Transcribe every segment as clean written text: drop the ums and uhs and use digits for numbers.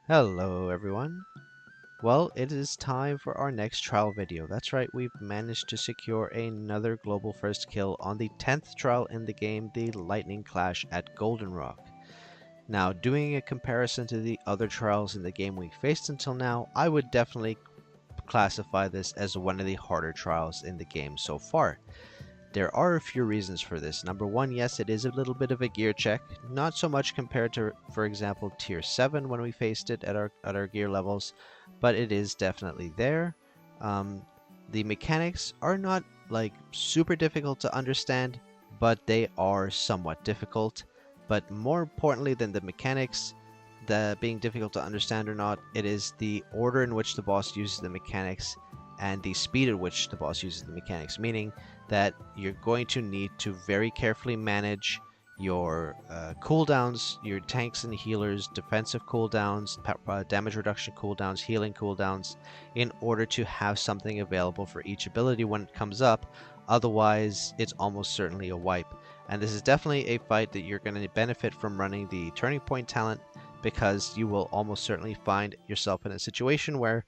Hello everyone. Well, it is time for our next trial video. That's right, we've managed to secure another global first kill on the 10th trial in the game, the Lightning Clash at Golden Rock. Now, doing a comparison to the other trials in the game we faced until now, I would definitely classify this as one of the harder trials in the game so far. There are a few reasons for this. Number one, yes, it is a little bit of a gear check. Not so much compared to, for example, Tier 7 when we faced it at our gear levels, but it is definitely there. The mechanics are not like super difficult to understand, but they are somewhat difficult. But more importantly than the mechanics, the being difficult to understand or not, it is the order in which the boss uses the mechanics and the speed at which the boss uses the mechanics, meaning that you're going to need to very carefully manage your cooldowns, your tanks and healers, defensive cooldowns, damage reduction cooldowns, healing cooldowns, in order to have something available for each ability when it comes up. Otherwise, it's almost certainly a wipe. And this is definitely a fight that you're going to benefit from running the Turning Point talent, because you will almost certainly find yourself in a situation where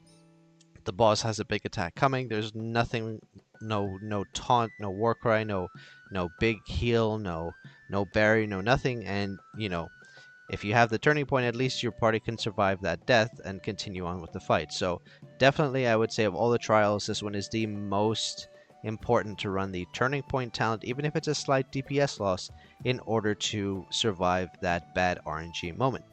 the boss has a big attack coming. There's nothing, no taunt, no war cry, no big heal, no berry, no nothing. And if you have the turning point, at least your party can survive that death and continue on with the fight. So definitely, I would say of all the trials, this one is the most important to run the turning point talent, even if it's a slight DPS loss, in order to survive that bad RNG moment.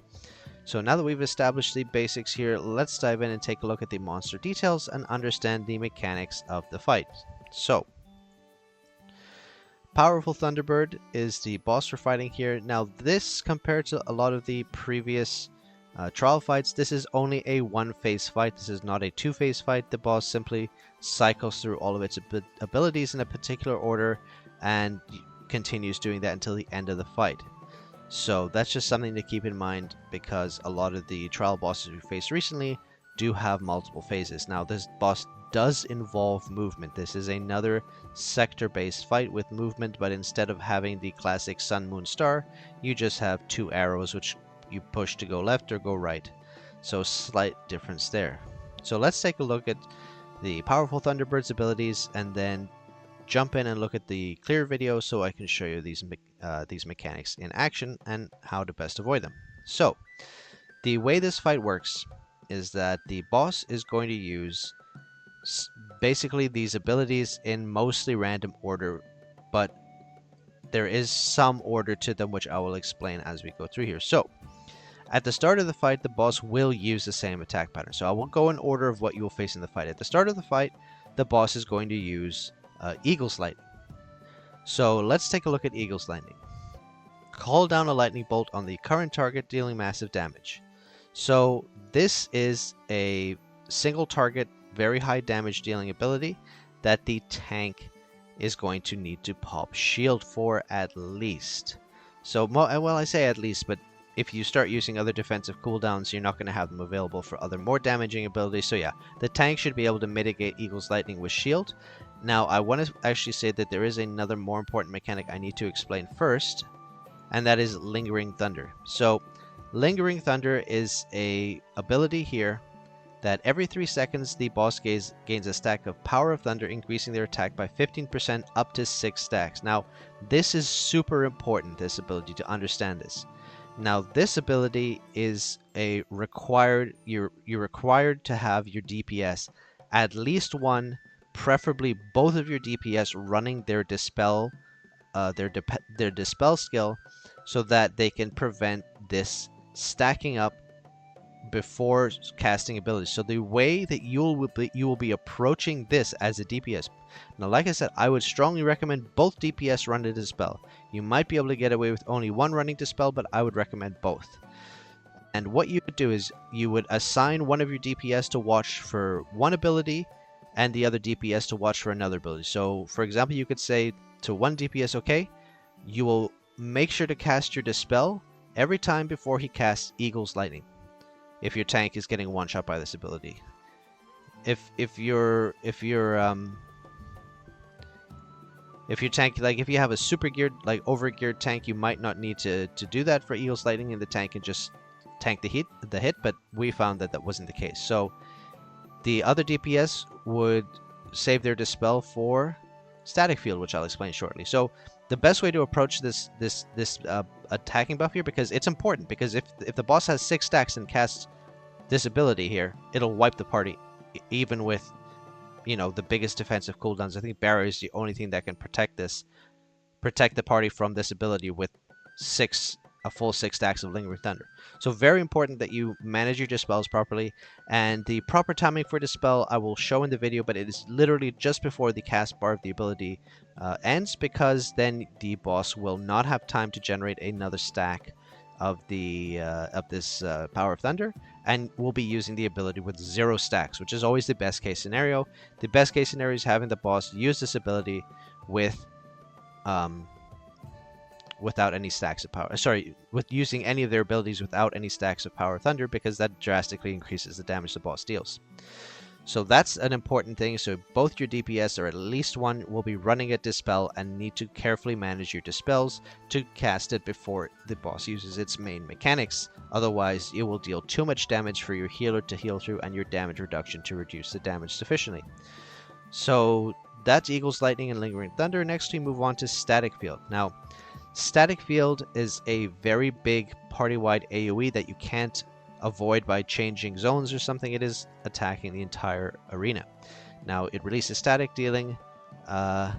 So now that we've established the basics here, let's dive in and take a look at the monster details and understand the mechanics of the fight. So, Powerful Thunderbird is the boss we're fighting here. Now this, compared to a lot of the previous trial fights, this is only a one-phase fight. This is not a two-phase fight. The boss simply cycles through all of its abilities in a particular order and continues doing that until the end of the fight. So that's just something to keep in mind, because a lot of the trial bosses we faced recently do have multiple phases. Now this boss does involve movement. This is another sector-based fight with movement, but instead of having the classic sun, moon, star, you just have two arrows which you push to go left or go right. So slight difference there. So let's take a look at the Powerful Thunderbird's abilities and then jump in and look at the clear video so I can show you these mechanics in action and how to best avoid them. So, the way this fight works is that the boss is going to use basically these abilities in mostly random order, but there is some order to them, which I will explain as we go through here. So, at the start of the fight, the boss will use the same attack pattern. So I will go in order of what you will face in the fight. At the start of the fight, the boss is going to use Eagle's Lightning. So let's take a look at Eagle's Lightning. Call down a lightning bolt on the current target, dealing massive damage. So this is a single target, very high damage dealing ability that the tank is going to need to pop shield for at least. So, well, I say at least, but if you start using other defensive cooldowns, you're not going to have them available for other more damaging abilities. So yeah, the tank should be able to mitigate Eagle's Lightning with shield. Now, I want to actually say that there is another more important mechanic I need to explain first, and that is Lingering Thunder. So, Lingering Thunder is a ability here that every 3 seconds the boss gains a stack of Power of Thunder, increasing their attack by 15% up to 6 stacks. Now, this is super important, this ability, to understand this. Now, this ability is a required, you're required to have your DPS, at least one, preferably both of your DPS, running their dispel, their dispel skill, so that they can prevent this stacking up before casting abilities. So the way that you will be approaching this as a DPS. Now, like I said, I would strongly recommend both DPS run the dispel. You might be able to get away with only one running dispel, but I would recommend both. And what you would do is you would assign one of your DPS to watch for one ability and the other DPS to watch for another ability. So, for example, you could say to one DPS, okay, you will make sure to cast your dispel every time before he casts Eagle's Lightning, if your tank is getting one shot by this ability. If your tank, like if you have a super geared, like over geared tank, you might not need to do that for Eagle's Lightning, and the tank can just tank the hit, but we found that that wasn't the case. So the other DPS would save their dispel for static field, which I'll explain shortly. So the best way to approach this attacking buff here, because it's important, because if the boss has 6 stacks and casts this ability here, it'll wipe the party, even with, you know, the biggest defensive cooldowns. I think barrier is the only thing that can protect the party from this ability with a full 6 stacks of Lingering Thunder. So very important that you manage your dispels properly, and the proper timing for dispel I will show in the video, but it is literally just before the cast bar of the ability ends, because then the boss will not have time to generate another stack of this Power of Thunder, and we'll be using the ability with 0 stacks, which is always the best case scenario. The best case scenario is having the boss use this ability with without any stacks of power. Sorry, with using any of their abilities without any stacks of Power of Thunder, because that drastically increases the damage the boss deals. So that's an important thing. So both your DPS, or at least one, will be running a dispel and need to carefully manage your dispels to cast it before the boss uses its main mechanics. Otherwise, it will deal too much damage for your healer to heal through and your damage reduction to reduce the damage sufficiently. So that's Eagle's Lightning and Lingering Thunder. Next we move on to Static Field. Now, Static Field is a very big party-wide AoE that you can't avoid by changing zones or something. It is attacking the entire arena. Now, it releases static, dealing a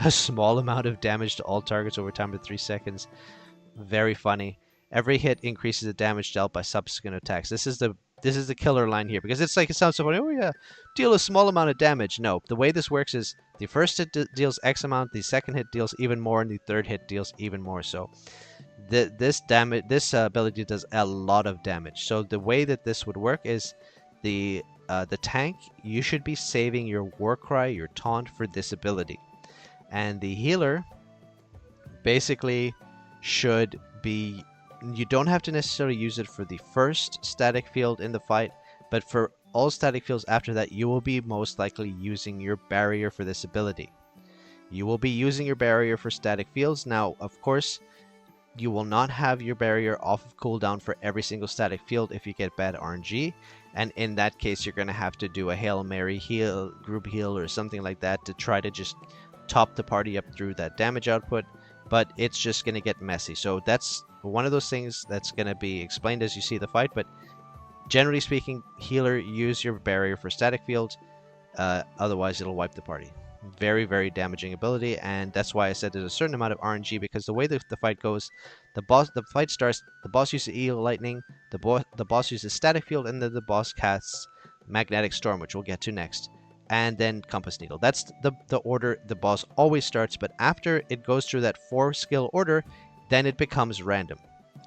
small amount of damage to all targets over time of 3 seconds. Very funny. Every hit increases the damage dealt by subsequent attacks. This is the killer line here, because it's like, it sounds so funny. Oh yeah, deal a small amount of damage. No, the way this works is the first hit deals X amount, the second hit deals even more, and the third hit deals even more. So this ability does a lot of damage. So the way that this would work is the tank, you should be saving your Warcry, your taunt, for this ability, and the healer basically should be. You don't have to necessarily use it for the first static field in the fight, but for all static fields after that, you will be most likely using your barrier for this ability. You will be using your barrier for static fields. Now, of course, you will not have your barrier off of cooldown for every single static field if you get bad RNG, and in that case, you're going to have to do a Hail Mary heal, group heal, or something like that to try to just top the party up through that damage output, but it's just going to get messy. So that's one of those things that's going to be explained as you see the fight, but generally speaking, healer, use your barrier for static fields, otherwise it'll wipe the party. Very, very damaging ability, and that's why I said there's a certain amount of RNG, because the way the fight goes, the fight starts, the boss uses Eagle Lightning, the boss uses static field, and then the boss casts Magnetic Storm, which we'll get to next, and then Compass Needle. That's the order the boss always starts, but after it goes through that 4 skill order, then it becomes random.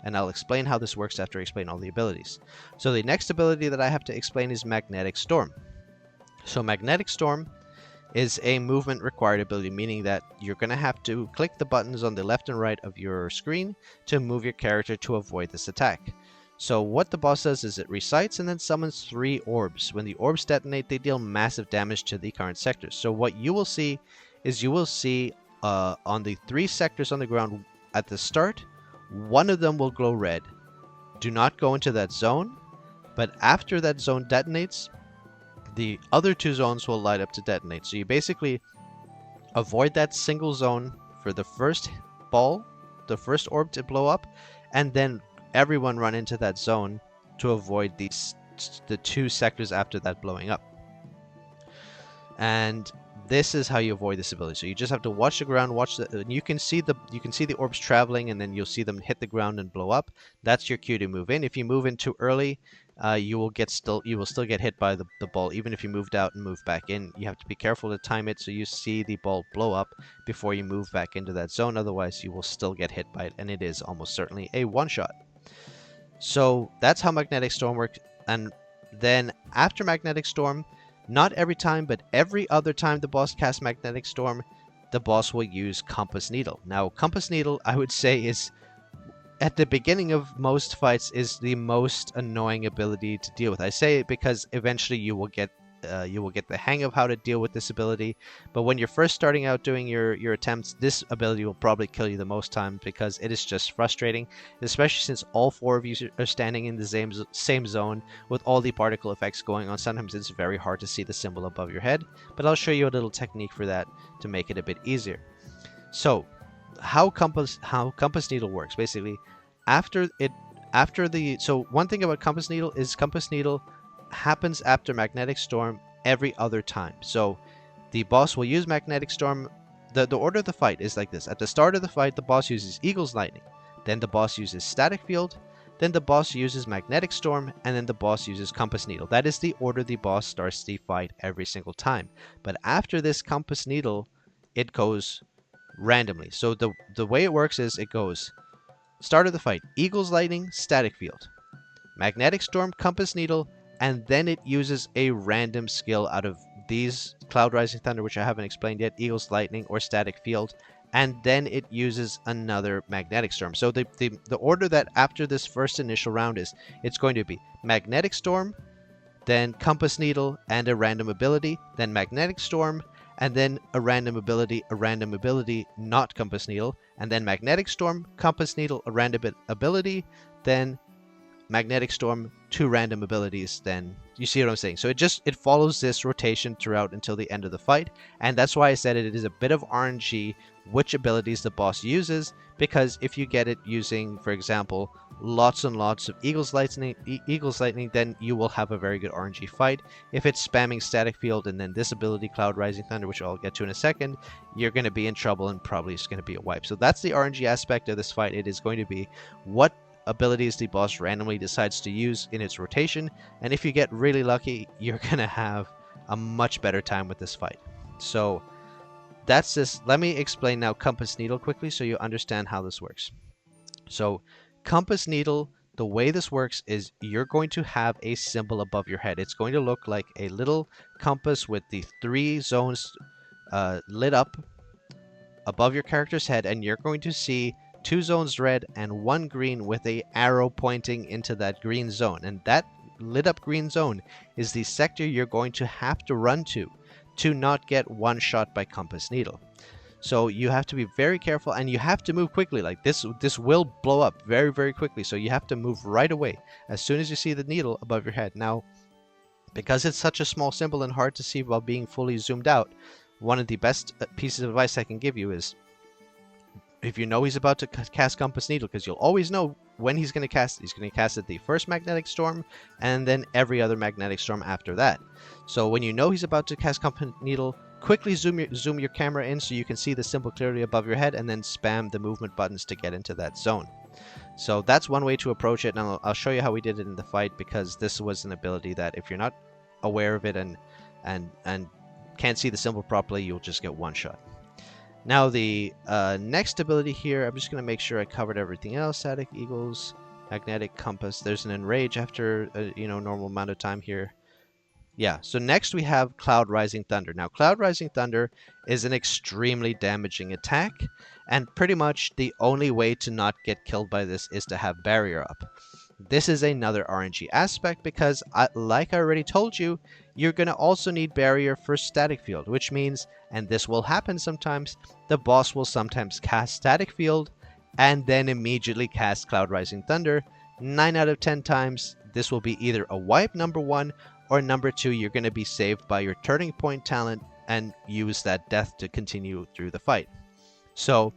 And I'll explain how this works after I explain all the abilities. So the next ability that I have to explain is Magnetic Storm. So Magnetic Storm is a movement required ability, meaning that you're going to have to click the buttons on the left and right of your screen to move your character to avoid this attack. So what the boss does is it recites and then summons 3 orbs. When the orbs detonate, they deal massive damage to the current sectors. So what you will see is on the 3 sectors on the ground at the start, one of them will glow red. Do not go into that zone, but after that zone detonates, the other 2 zones will light up to detonate. So you basically avoid that single zone for the first the first orb to blow up, and then everyone run into that zone to avoid the 2 sectors after that blowing up. And this is how you avoid this ability. So you just have to watch the ground, you can see the orbs traveling, and then you'll see them hit the ground and blow up. That's your cue to move in. If you move in too early, you will still get hit by the ball. Even if you moved out and moved back in, you have to be careful to time it so you see the ball blow up before you move back into that zone. Otherwise, you will still get hit by it, and it is almost certainly a one-shot. So that's how Magnetic Storm works. And then after Magnetic Storm, not every time, but every other time the boss casts Magnetic Storm, the boss will use Compass Needle. Now, Compass Needle, I would say, is at the beginning of most fights is the most annoying ability to deal with. I say it because eventually you will get you will get the hang of how to deal with this ability. But when you're first starting out doing your attempts, this ability will probably kill you the most time because it is just frustrating, especially since all 4 of you are standing in the same zone with all the particle effects going on. Sometimes it's very hard to see the symbol above your head, but I'll show you a little technique for that to make it a bit easier. So how compass needle works, basically, so one thing about compass needle is compass needle happens after magnetic storm every other time. So the boss will use magnetic storm. The order of the fight is like this: at the start of the fight, the boss uses Eagle's Lightning, then the boss uses Static Field, then the boss uses magnetic storm, and then the boss uses compass needle. That is the order the boss starts the fight every single time. But after this compass needle, it goes randomly. So the way it works is it goes start of the fight, Eagle's Lightning, Static Field, magnetic storm, compass needle, and then it uses a random skill out of these: Cloud Rising Thunder, which I haven't explained yet, Eagle's Lightning, or Static Field, and then it uses another magnetic storm. So the order that after this first initial round is, it's going to be magnetic storm, then compass needle and a random ability, then magnetic storm, and then a random ability, not compass needle, and then magnetic storm, compass needle, a random ability, then magnetic storm, 2 random abilities. Then you see what I'm saying. So it follows this rotation throughout until the end of the fight, and that's why I said it is a bit of RNG which abilities the boss uses, because if you get it using, for example, lots and lots of Eagle's Lightning, then you will have a very good RNG fight. If it's spamming Static Field and then this ability, Cloud Rising Thunder, which I'll get to in a second, you're going to be in trouble and probably it's going to be a wipe. So that's the RNG aspect of this fight. It is going to be what abilities the boss randomly decides to use in its rotation, and if you get really lucky, you're going to have a much better time with this fight. So that's this. Let me explain now compass needle quickly so you understand how this works. So compass needle, the way this works is you're going to have a symbol above your head. It's going to look like a little compass with the 3 zones lit up above your character's head, and you're going to see 2 zones red and 1 green with a arrow pointing into that green zone. And that lit up green zone is the sector you're going to have to run to not get one shot by compass needle. So you have to be very careful, and you have to move quickly. Like this will blow up very, very quickly. So you have to move right away as soon as you see the needle above your head. Now, because it's such a small symbol and hard to see while being fully zoomed out, one of the best pieces of advice I can give you is, if you know he's about to cast compass needle, because you'll always know when he's going to cast it. He's going to cast it the first magnetic storm and then every other magnetic storm after that. So when you know he's about to cast compass needle, quickly zoom your camera in so you can see the symbol clearly above your head, and then spam the movement buttons to get into that zone. So that's one way to approach it, and I'll show you how we did it in the fight, because this was an ability that if you're not aware of it and can't see the symbol properly, you'll just get one shot. Now the next ability here, I'm just going to make sure I covered everything else. Static, Eagles, magnetic, compass. There's an enrage after a normal amount of time here. Yeah, so next we have Cloud Rising Thunder. Now Cloud Rising Thunder is an extremely damaging attack, and pretty much the only way to not get killed by this is to have barrier up. This is another RNG aspect because, like I already told you, you're going to also need barrier for Static Field, which means, and this will happen sometimes, the boss will sometimes cast Static Field and then immediately cast Cloud Rising Thunder. 9 out of 10 times, this will be either a wipe, number 1, or number 2, you're going to be saved by your Turning Point talent and use that death to continue through the fight. So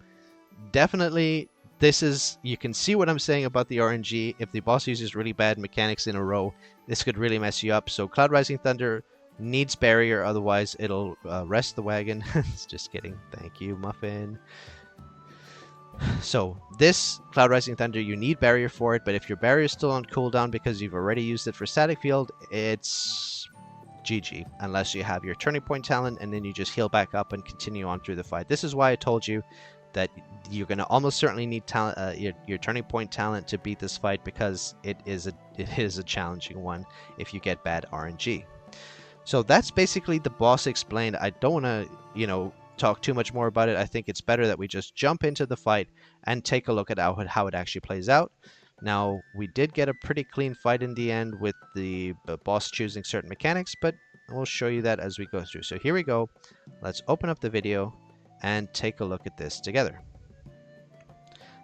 definitely, you can see what I'm saying about the RNG. If the boss uses really bad mechanics in a row, this could really mess you up. So Cloud Rising Thunder needs barrier, otherwise it'll rest the wagon. Just kidding. Thank you, Muffin. So this Cloud Rising Thunder, you need barrier for it, but if your barrier is still on cooldown because you've already used it for Static Field, it's GG, unless you have your Turning Point talent and then you just heal back up and continue on through the fight. This is why I told you that you're going to almost certainly need talent, your Turning Point talent to beat this fight, because it is a challenging one if you get bad RNG. So that's basically the boss explained. I don't want to, talk too much more about it. I think it's better that we just jump into the fight and take a look at how it actually plays out. Now, we did get a pretty clean fight in the end with the boss choosing certain mechanics, but and we'll show you that as we go through. So here we go. Let's open up the video and take a look at this together.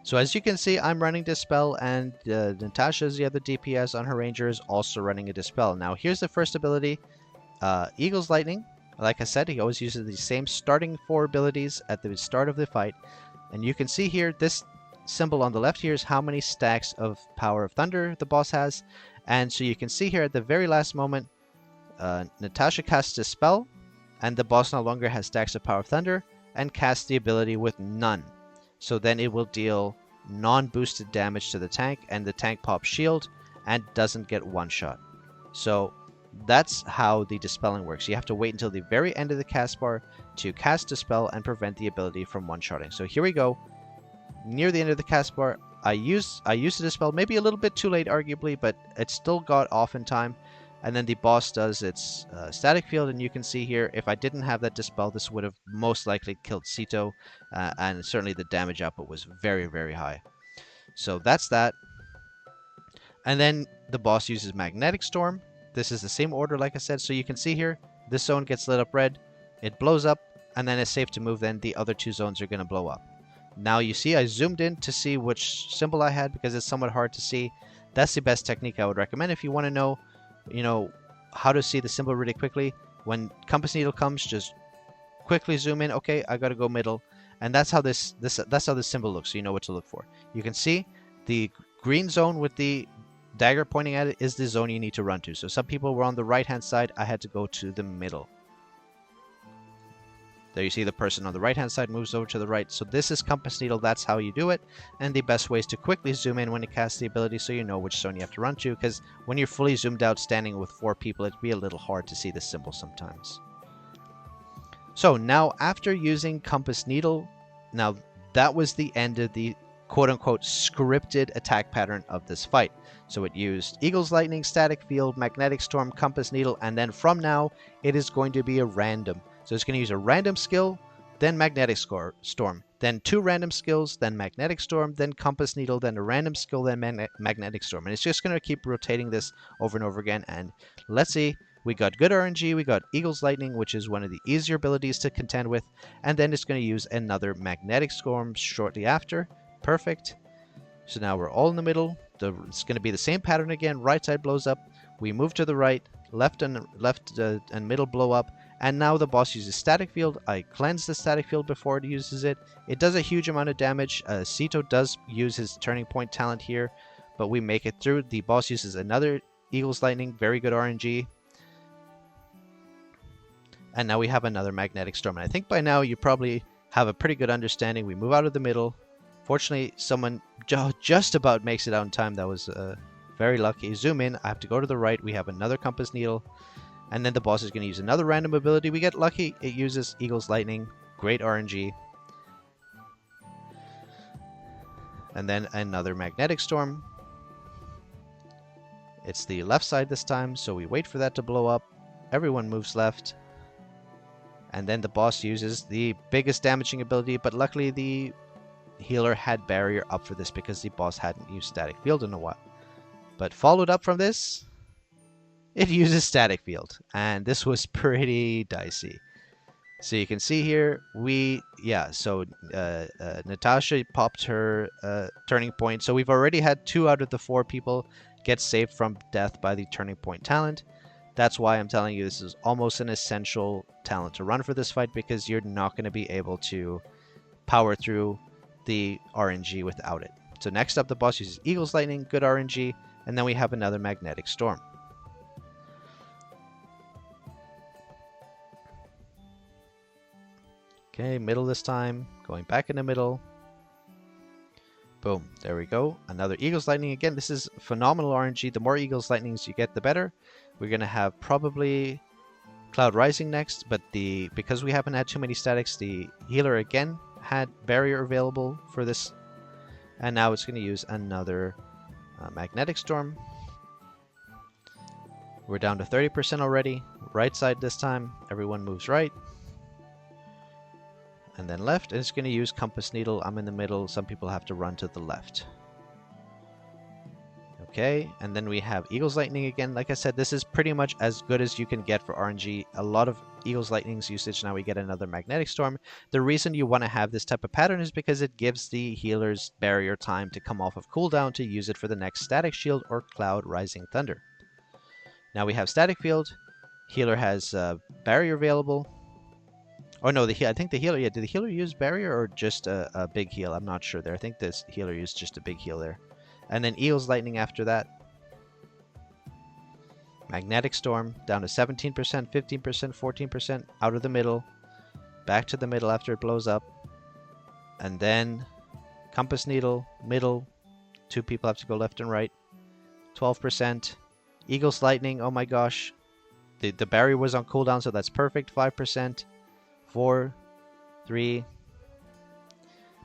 So as you can see, I'm running Dispel, and Natasha's the other DPS on her Ranger is also running a Dispel. Now here's the first ability, Eagle's Lightning. Like I said, he always uses the same starting 4 abilities at the start of the fight. And you can see here, this symbol on the left here is how many stacks of Power of Thunder the boss has. And so you can see here at the very last moment, Natasha casts a spell, and the boss no longer has stacks of Power of Thunder, and casts the ability with none. So then it will deal non-boosted damage to the tank, and the tank pops shield and doesn't get one-shot. So that's how the Dispelling works. You have to wait until the very end of the cast bar to cast a spell and prevent the ability from one-shotting. So here we go. Near the end of the cast bar, I used the Dispel, maybe a little bit too late arguably, but it still got off in time. And then the boss does its static field, and you can see here, if I didn't have that Dispel, this would have most likely killed Sito, and certainly the damage output was very, very high. So that's that. And then the boss uses Magnetic Storm. This is the same order, like I said, so you can see here, this zone gets lit up red, it blows up, and then it's safe to move, then the other 2 zones are going to blow up. Now you see I zoomed in to see which symbol I had because it's somewhat hard to see. That's the best technique I would recommend if you want to know, how to see the symbol really quickly. When Compass Needle comes, just quickly zoom in. Okay, I got to go middle, and that's how this symbol looks. So you know what to look for. You can see the green zone with the dagger pointing at it is the zone you need to run to. So some people were on the right hand side. I had to go to the middle. There you see the person on the right hand side moves over to the right. So this is Compass Needle. That's how you do it. And the best way is to quickly zoom in when you cast the ability so you know which zone you have to run to. Because when you're fully zoomed out standing with 4 people, it'd be a little hard to see the symbol sometimes. So now after using Compass Needle, now that was the end of the quote-unquote scripted attack pattern of this fight. So it used Eagle's Lightning, Static Field, Magnetic Storm, Compass Needle, and then from now it is going to be a random. So it's going to use a random skill, then Magnetic Storm, then 2 random skills, then Magnetic Storm, then Compass Needle, then a random skill, then Magnetic Storm. And it's just going to keep rotating this over and over again. And let's see, we got good RNG, we got Eagle's Lightning, which is one of the easier abilities to contend with. And then it's going to use another Magnetic Storm shortly after. Perfect. So now we're all in the middle. It's going to be the same pattern again. Right side blows up. We move to the right. Left and middle blow up. And now the boss uses Static Field. I cleanse the Static Field before it uses it. It does a huge amount of damage. Sito does use his Turning Point talent here, but we make it through. The boss uses another Eagle's Lightning. Very good RNG. And now we have another Magnetic Storm. And I think by now you probably have a pretty good understanding. We move out of the middle. Fortunately, someone just about makes it out in time. That was very lucky. Zoom in. I have to go to the right. We have another Compass Needle. And then the boss is going to use another random ability. We get lucky. It uses Eagle's Lightning. Great RNG. And then another Magnetic Storm. It's the left side this time, so we wait for that to blow up. Everyone moves left. And then the boss uses the biggest damaging ability, but luckily the healer had barrier up for this because the boss hadn't used Static Field in a while. But followed up from this, it uses Static Field, and this was pretty dicey. So you can see here, Natasha popped her Turning Point. So we've already had 2 out of the 4 people get saved from death by the Turning Point talent. That's why I'm telling you this is almost an essential talent to run for this fight, because you're not going to be able to power through the RNG without it. So next up, the boss uses Eagle's Lightning, good RNG, and then we have another Magnetic Storm. Okay, middle this time, going back in the middle. Boom, there we go. Another Eagle's Lightning. Again, this is phenomenal RNG. The more Eagle's Lightnings you get, the better. We're going to have probably Cloud Rising next, but because we haven't had too many statics, the healer again had barrier available for this. And now it's going to use another Magnetic Storm. We're down to 30% already. Right side this time. Everyone moves right. And then left, and it's going to use Compass Needle. I'm in the middle. Some people have to run to the left. Okay, and then we have Eagle's Lightning again. Like I said, this is pretty much as good as you can get for RNG. A lot of Eagle's Lightning's usage. Now we get another Magnetic Storm. The reason you want to have this type of pattern is because it gives the healer's barrier time to come off of cooldown to use it for the next Static Shield or Cloud Rising Thunder. Now we have Static Field. Healer has barrier available. Oh no, I think the healer, yeah, did the healer use barrier or just a big heal? I'm not sure there. I think this healer used just a big heal there. And then Eagle's Lightning after that. Magnetic Storm down to 17%, 15%, 14%, out of the middle. Back to the middle after it blows up. And then Compass Needle, middle. 2 people have to go left and right. 12%. Eagle's Lightning, oh my gosh. The barrier was on cooldown, so that's perfect. 5%. 4, 3.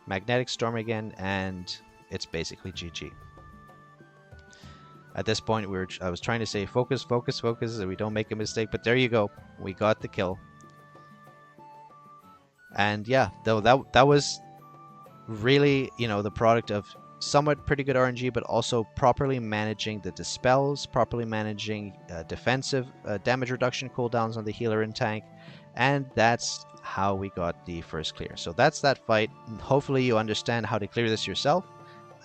Magnetic Storm again, and it's basically GG. At this point, I was trying to say focus, focus, focus, so we don't make a mistake. But there you go, we got the kill. And yeah, though that was really, you know, the product of somewhat pretty good RNG, but also properly managing the dispels, properly managing defensive damage reduction cooldowns on the healer and tank, and that's how we got the first clear. So that's that fight. Hopefully you understand how to clear this yourself.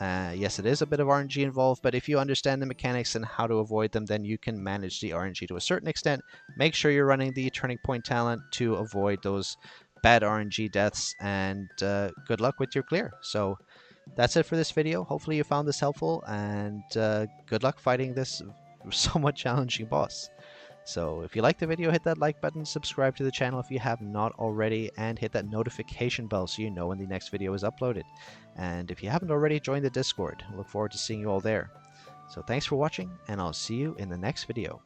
Yes, it is a bit of RNG involved, but if you understand the mechanics and how to avoid them, then you can manage the RNG to a certain extent. Make sure you're running the Turning Point talent to avoid those bad RNG deaths, and good luck with your clear. So that's it for this video. Hopefully you found this helpful, and good luck fighting this somewhat challenging boss. So if you liked the video, hit that like button, subscribe to the channel if you have not already, and hit that notification bell so you know when the next video is uploaded. And if you haven't already, join the Discord. I look forward to seeing you all there. So thanks for watching, and I'll see you in the next video.